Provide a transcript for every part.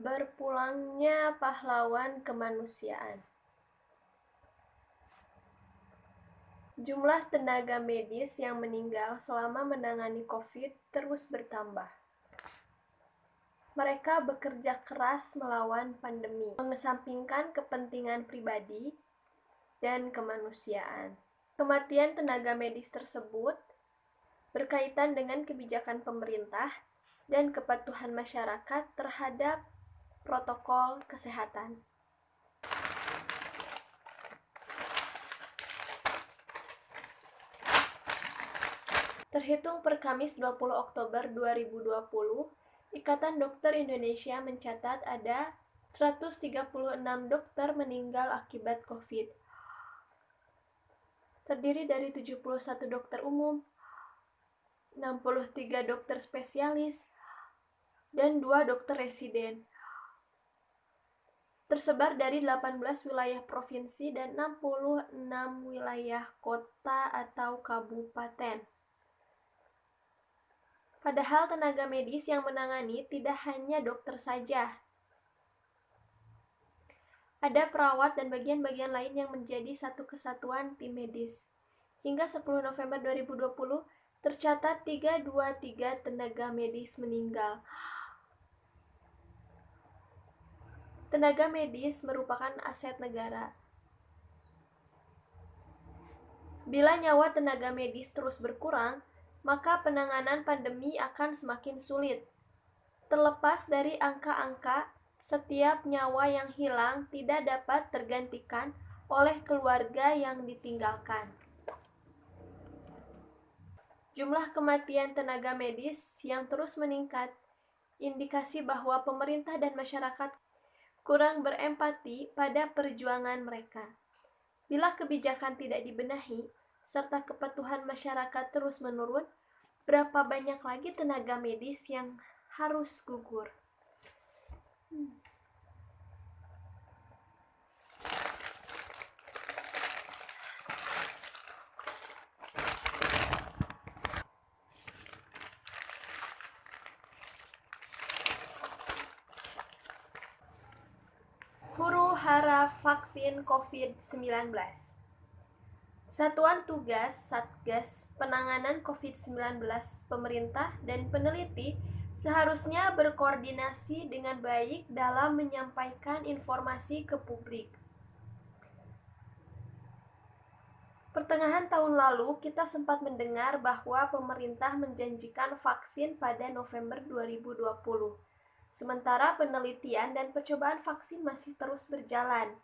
Berpulangnya pahlawan kemanusiaan. Jumlah tenaga medis yang meninggal selama menangani COVID terus bertambah. Mereka bekerja keras melawan pandemi, mengesampingkan kepentingan pribadi dan kemanusiaan. Kematian tenaga medis tersebut berkaitan dengan kebijakan pemerintah dan kepatuhan masyarakat terhadap protokol kesehatan. Terhitung per Kamis 20 Oktober 2020, Ikatan Dokter Indonesia mencatat ada 136 dokter meninggal akibat COVID. Terdiri dari 71 dokter umum, 63 dokter spesialis, dan 2 dokter residen. Tersebar dari 18 wilayah provinsi dan 66 wilayah kota atau kabupaten. Padahal tenaga medis yang menangani tidak hanya dokter saja. Ada perawat dan bagian-bagian lain yang menjadi satu kesatuan tim medis. Hingga 10 November 2020, tercatat 323 tenaga medis meninggal. Tenaga medis merupakan aset negara. Bila nyawa tenaga medis terus berkurang, maka penanganan pandemi akan semakin sulit. Terlepas dari angka-angka, setiap nyawa yang hilang tidak dapat tergantikan oleh keluarga yang ditinggalkan. Jumlah kematian tenaga medis yang terus meningkat, indikasi bahwa pemerintah dan masyarakat kurang berempati pada perjuangan mereka. Bila kebijakan tidak dibenahi, serta kepatuhan masyarakat terus menurun, berapa banyak lagi tenaga medis yang harus gugur? Huru-hara vaksin COVID-19. Satuan Tugas Satgas Penanganan COVID-19 pemerintah dan peneliti seharusnya berkoordinasi dengan baik dalam menyampaikan informasi ke publik. Pertengahan tahun lalu, kita sempat mendengar bahwa pemerintah menjanjikan vaksin pada November 2020. Sementara penelitian dan percobaan vaksin masih terus berjalan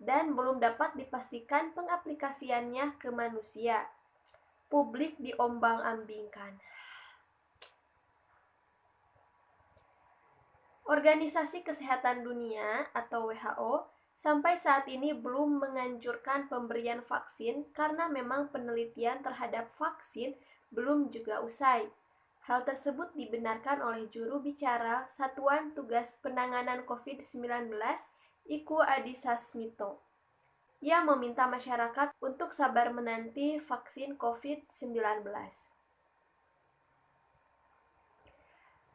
dan belum dapat dipastikan pengaplikasiannya ke manusia. Publik diombang-ambingkan. Organisasi Kesehatan Dunia atau WHO sampai saat ini belum menganjurkan pemberian vaksin karena memang penelitian terhadap vaksin belum juga usai. Hal tersebut dibenarkan oleh juru bicara Satuan Tugas Penanganan COVID-19, Iku Adisasmito. Ia meminta masyarakat untuk sabar menanti vaksin COVID-19.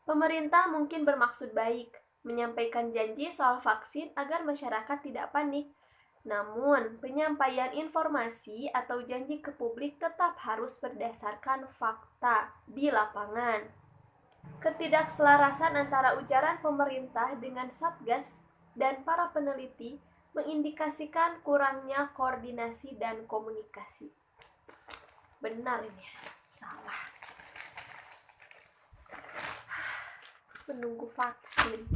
Pemerintah mungkin bermaksud baik, menyampaikan janji soal vaksin agar masyarakat tidak panik. Namun, penyampaian informasi atau janji ke publik tetap harus berdasarkan fakta di lapangan. Ketidakselarasan antara ujaran pemerintah dengan Satgas dan para peneliti mengindikasikan kurangnya koordinasi dan komunikasi. Benar ini, salah. Menunggu vaksin.